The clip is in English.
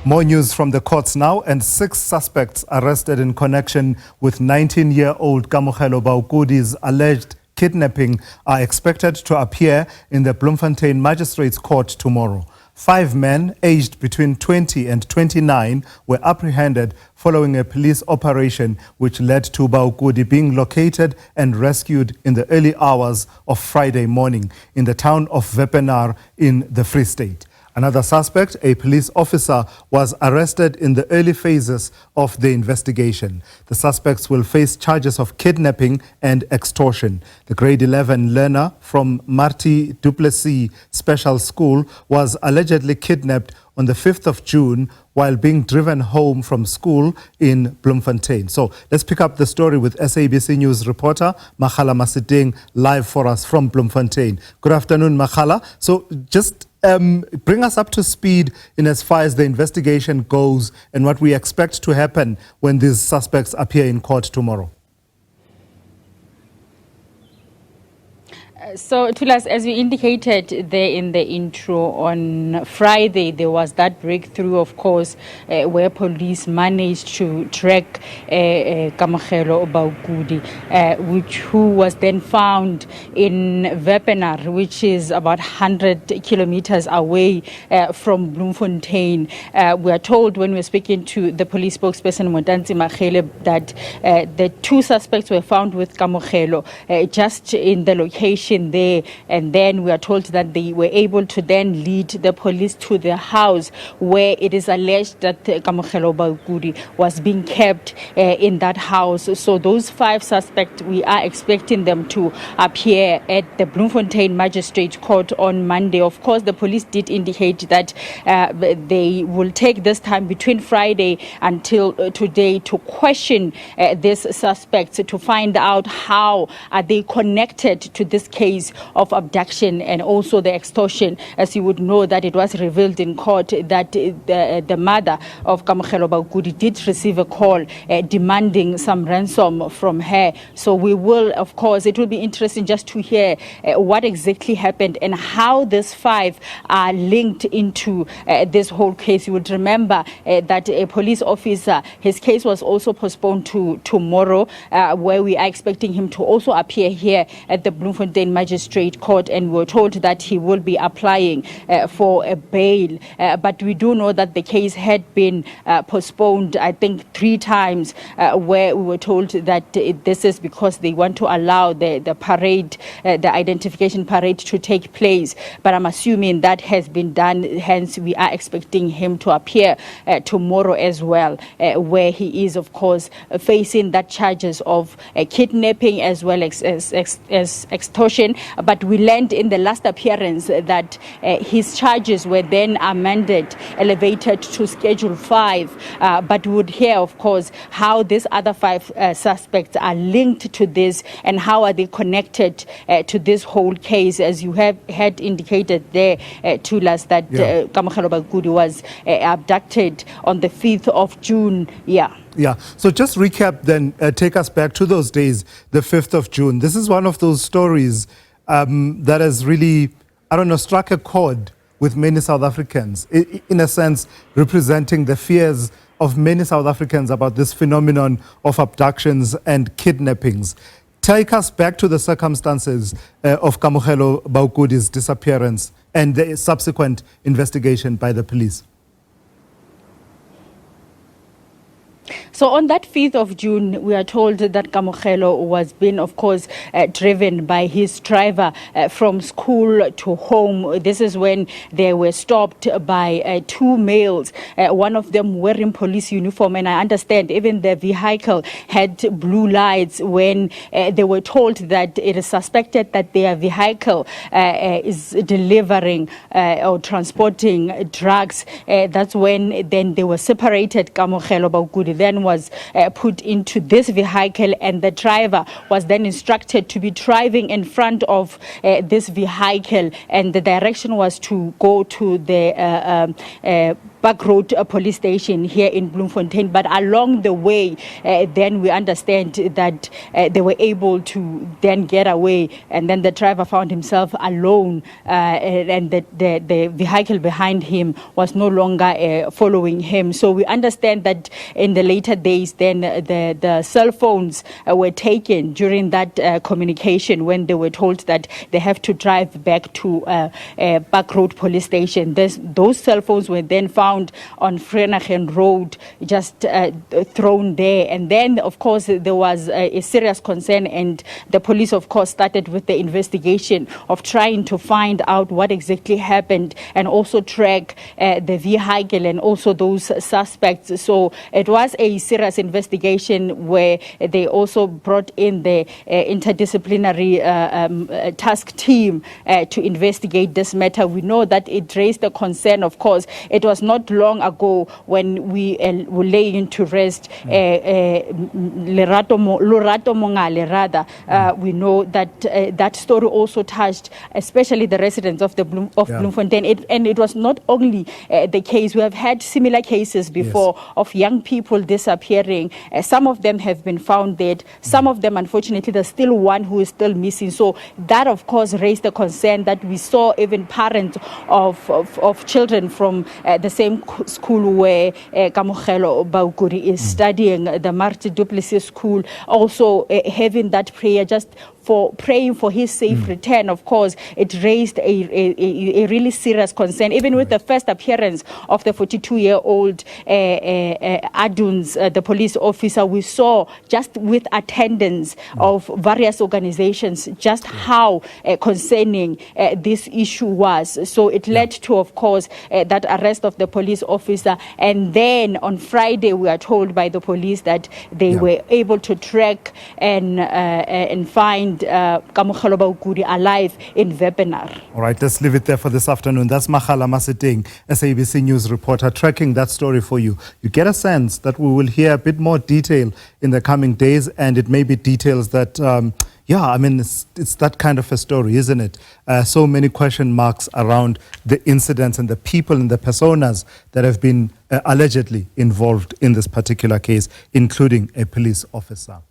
More news from the courts now, and 6 suspects arrested in connection with 19-year-old Kamogelo Baukudi's alleged kidnapping are expected to appear in the Bloemfontein Magistrate's Court tomorrow. 5 men aged between 20 and 29 were apprehended following a police operation which led to Baukudi being located and rescued in the early hours of Friday morning in the town of Wepener in the Free State. Another suspect, a police officer, was arrested in the early phases of the investigation. The suspects will face charges of kidnapping and extortion. The grade 11 learner from Marty Duplessis Special School was allegedly kidnapped on the 5th of June while being driven home from school in Bloemfontein. So let's pick up the story with SABC News reporter Makgala Masiteng live for us from Bloemfontein. Good afternoon, Makgala. So just bring us up to speed in as far as the investigation goes and what we expect to happen when these suspects appear in court tomorrow. So, Tulas, as we indicated there in the intro, on Friday there was that breakthrough, of course, where police managed to track Kamogelo Baukudi, who was then found in Wepener, which is about 100 kilometers away from Bloemfontein. We are told when we are speaking to the police spokesperson, Makgala, that the 2 suspects were found with Kamogelo just in the location there, and then we are told that they were able to then lead the police to the house where it is alleged that Kamogelo Baukudi was being kept in that house. So those 5 suspects, we are expecting them to appear at the Bloemfontein Magistrate Court on Monday. Of course, the police did indicate that they will take this time between Friday until today to question these suspects to find out how are they connected to this case of abduction and also the extortion. As you would know, that it was revealed in court that the mother of Kamogelo Baukudi did receive a call demanding some ransom from her. So we will, of course, it will be interesting just to hear what exactly happened and how these 5 are linked into this whole case. You would remember that a police officer, his case was also postponed to tomorrow, where we are expecting him to also appear here at the Bloemfontein Magistrate Court, and we were told that he will be applying for a bail. But we do know that the case had been postponed, I think 3 times, where we were told that this is because they want to allow the parade, the identification parade to take place. But I'm assuming that has been done, hence we are expecting him to appear tomorrow as well, where he is, of course, facing that charges of kidnapping as well as extortion. But we learned in the last appearance that his charges were then amended, elevated to Schedule 5. But we would hear, of course, how these other 5 suspects are linked to this and how are they connected to this whole case. As you had indicated there, Tulas, that Kamogelo Baukudi was abducted on the 5th of June. Yeah, so just recap then, take us back to those days, the 5th of June. This is one of those stories that has really, struck a chord with many South Africans, in a sense representing the fears of many South Africans about this phenomenon of abductions and kidnappings. Take us back to the circumstances of Kamogelo Baukudi's disappearance and the subsequent investigation by the police. So on that 5th of June, we are told that Kamogelo was being, of course, driven by his driver from school to home. This is when they were stopped by 2 males, one of them wearing police uniform. And I understand even the vehicle had blue lights. When they were told that it is suspected that their vehicle is delivering or transporting drugs, that's when then they were separated. Kamogelo Baukudi then was put into this vehicle, and the driver was then instructed to be driving in front of this vehicle, and the direction was to go to the Park Road Police Station here in Bloemfontein. But along the way, then we understand that they were able to then get away, and then the driver found himself alone, and the vehicle behind him was no longer following him. So we understand that in the later days, then the cell phones were taken during that communication when they were told that they have to drive back to Park Road Police Station. Those cell phones were then found on Vrenagen Road, just thrown there. And then, of course, there was a serious concern, and the police, of course, started with the investigation of trying to find out what exactly happened and also track the vehicle and also those suspects. So it was a serious investigation where they also brought in the interdisciplinary task team to investigate this matter. We know that it raised a concern, of course. It was not long ago when we were laying to rest Lorato Mongale, rather. We know that that story also touched especially the residents of Bloemfontein. And it was not only the case. We have had similar cases before of young people disappearing. Some of them have been found dead. Some of them, unfortunately, there's still one who is still missing. So that, of course, raised the concern that we saw even parents of children from the same school where Kamogelo Baukudi is studying, the Marti Duplessis School, also having that prayer just for praying for his safe return. Of course, it raised a really serious concern. Even with the first appearance of the 42-year-old Aduns, the police officer, we saw just with attendance of various organizations just how concerning this issue was. So it led to, of course, that arrest of the police officer. And then on Friday, we are told by the police that they were able to track and find Kamogelo Baukudi alive in Wepener. All right, let's leave it there for this afternoon. That's Makgala Masiteng, SABC News reporter, tracking that story for you. You get a sense that we will hear a bit more detail in the coming days, and it may be details that, it's that kind of a story, isn't it? So many question marks around the incidents and the people and the personas that have been allegedly involved in this particular case, including a police officer.